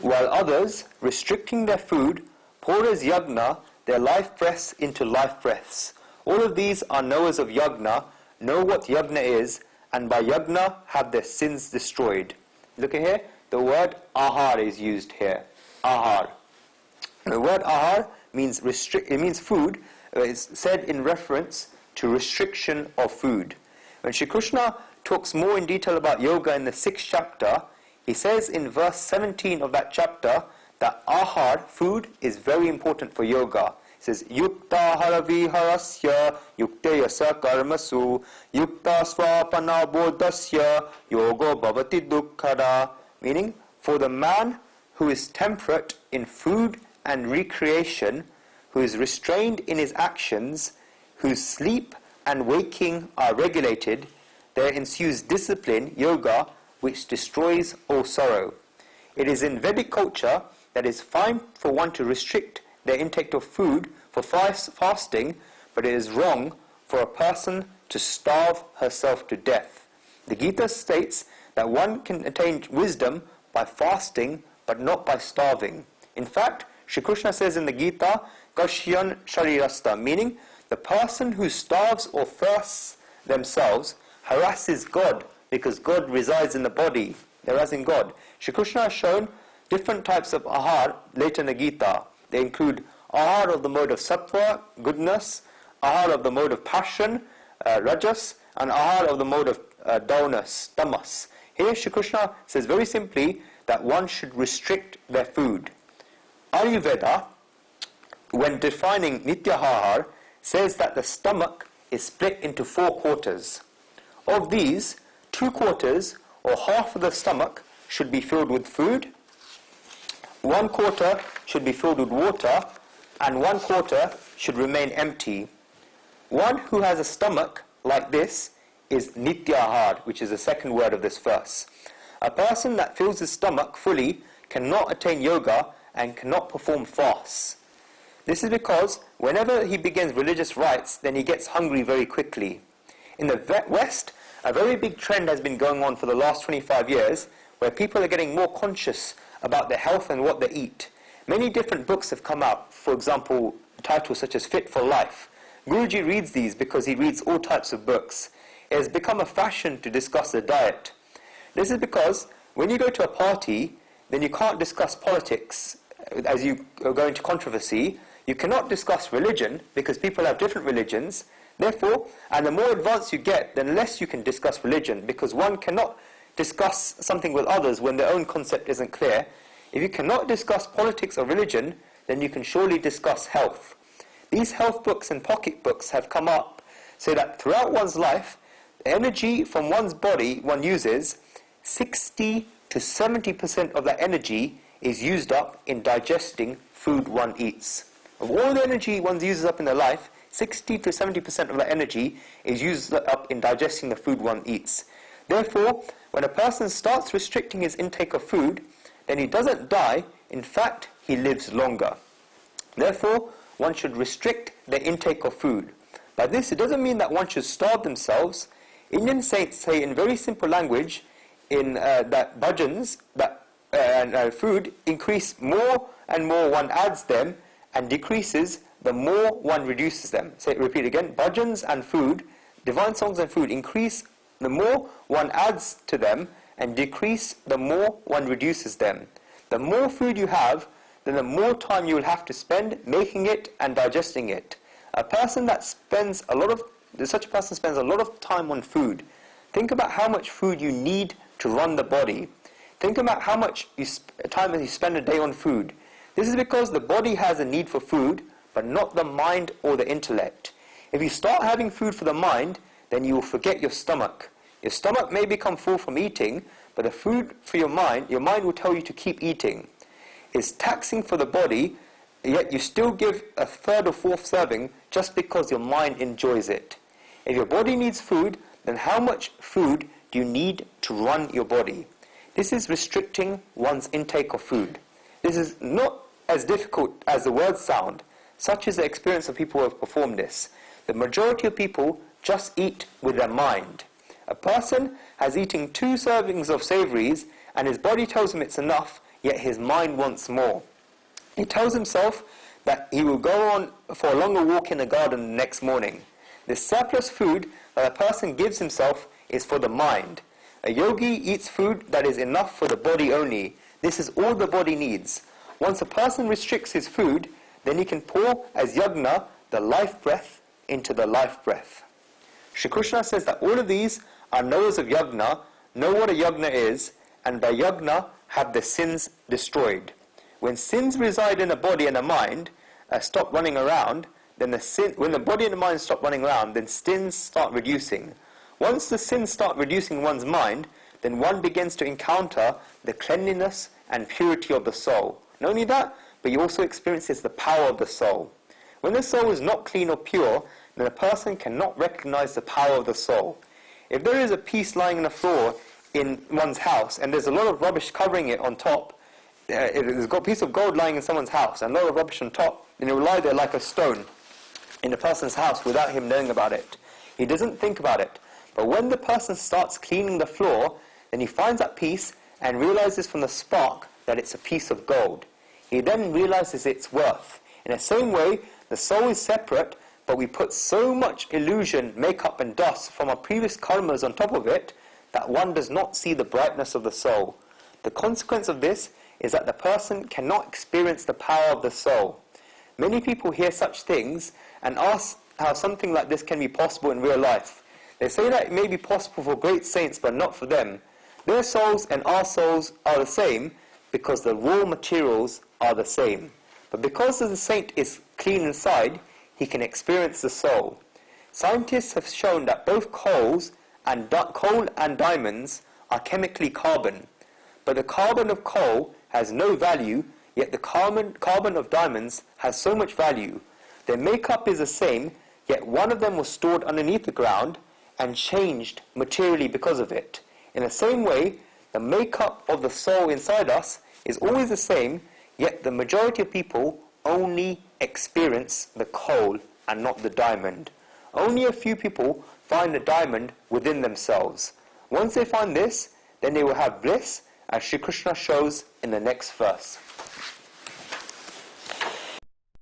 while others, restricting their food, pour as yagna their life breaths into life breaths. All of these are knowers of yagna, know what yagna is, and by yagna have their sins destroyed. Look at here, the word ahar is used here. Ahar. The word ahar means it means food. It's said in reference to restriction of food. When Shri Krishna talks more in detail about yoga in the 6th chapter, he says in verse 17 of that chapter that ahar, food, is very important for yoga. He says, Yukta haraviharasya yukte yasa karmasu yukta swapana bodhasya yogo bhavati dukkhada. Meaning, for the man who is temperate in food and recreation, who is restrained in his actions, whose sleep and waking are regulated, there ensues discipline, yoga, which destroys all sorrow. It is in Vedic culture that it is fine for one to restrict their intake of food for fasting, but it is wrong for a person to starve herself to death. The Gita states that one can attain wisdom by fasting, but not by starving. In fact, Shri Krishna says in the Gita, Kashyan sharirasta, meaning the person who starves or fasts themselves harasses God, because God resides in the body. They're as in God. Shri Krishna has shown different types of ahar later in the Gita. They include ahar of the mode of sattva, goodness, ahar of the mode of passion, rajas, and ahar of the mode of dullness, tamas. Here Shri Krishna says very simply that one should restrict their food. Ayurveda, when defining nityahar, says that the stomach is split into 4 quarters. Of these, 2 quarters, or half of the stomach, should be filled with food, 1 quarter should be filled with water, and 1 quarter should remain empty. One who has a stomach like this is nityahar, which is the second word of this verse. A person that fills his stomach fully cannot attain yoga and cannot perform fasts. This is because whenever he begins religious rites, then he gets hungry very quickly. In the West, a very big trend has been going on for the last 25 years, where people are getting more conscious about their health and what they eat. Many different books have come out, for example, titles such as Fit for Life. Guruji reads these because he reads all types of books. It has become a fashion to discuss the diet. This is because when you go to a party, then you can't discuss politics as you go into controversy. You cannot discuss religion because people have different religions. Therefore, and the more advanced you get, then less you can discuss religion, because one cannot discuss something with others when their own concept isn't clear. If you cannot discuss politics or religion, then you can surely discuss health. These health books and pocket books have come up so that throughout one's life, the energy from one's body one uses, 60 to 70% of that energy is used up in digesting food one eats. Of all the energy one uses up in their life, 60 to 70% of that energy is used up in digesting the food one eats. Therefore, when a person starts restricting his intake of food, then he doesn't die, in fact, he lives longer. Therefore, one should restrict their intake of food. By this, it doesn't mean that one should starve themselves. Indian saints say in very simple language that bhajans, and food, increase more and more one adds them, and decreases the more one reduces them. Repeat again. Bhajans and food, divine songs and food, increase the more one adds to them, and decrease the more one reduces them. The more food you have, then the more time you will have to spend making it and digesting it. Such a person spends a lot of time on food. Think about how much food you need to run the body. Think about how much time you spend a day on food. This is because the body has a need for food, but not the mind or the intellect. If you start having food for the mind, then you will forget your stomach. Your stomach may become full from eating, but the food for your mind will tell you to keep eating. It's taxing for the body, yet you still give a third or fourth serving just because your mind enjoys it. If your body needs food, then how much food do you need to run your body? This is restricting one's intake of food. This is not as difficult as the words sound. Such is the experience of people who have performed this. The majority of people just eat with their mind. A person has eaten 2 servings of savories and his body tells him it's enough, yet his mind wants more. He tells himself that he will go on for a longer walk in the garden the next morning. The surplus food that a person gives himself is for the mind. A yogi eats food that is enough for the body only. This is all the body needs. Once a person restricts his food, then he can pour as yagna the life breath into the life breath. Shri Krishna says that all of these are knowers of yagna, know what a yagna is, and by yagna have their sins destroyed. When sins reside in the body and the mind, stop running around, then when the body and the mind stop running around, then sins start reducing. Once the sins start reducing one's mind, then one begins to encounter the cleanliness and purity of the soul. Not only that, but he also experiences the power of the soul. When the soul is not clean or pure, then a person cannot recognize the power of the soul. If there is a piece lying on the floor in one's house, and there's a lot of rubbish covering it on top, there's got a piece of gold lying in someone's house, and a lot of rubbish on top, then it will lie there like a stone in a person's house without him knowing about it. He doesn't think about it. But when the person starts cleaning the floor, then he finds that piece and realizes from the spark that it's a piece of gold. He then realizes its worth. In the same way, the soul is separate, but we put so much illusion, makeup and dust from our previous karmas on top of it, that one does not see the brightness of the soul. The consequence of this is that the person cannot experience the power of the soul. Many people hear such things and ask how something like this can be possible in real life. They say that it may be possible for great saints, but not for them. Their souls and our souls are the same because the raw materials are the same. But because the saint is clean inside, he can experience the soul. Scientists have shown that both coal and diamonds are chemically carbon. But the carbon of coal has no value, yet the carbon of diamonds has so much value. Their makeup is the same, yet one of them was stored underneath the ground and changed materially because of it. In the same way, the makeup of the soul inside us is always the same, yet the majority of people only experience the coal and not the diamond. Only a few people find the diamond within themselves. Once they find this, then they will have bliss, as Shri Krishna shows in the next verse.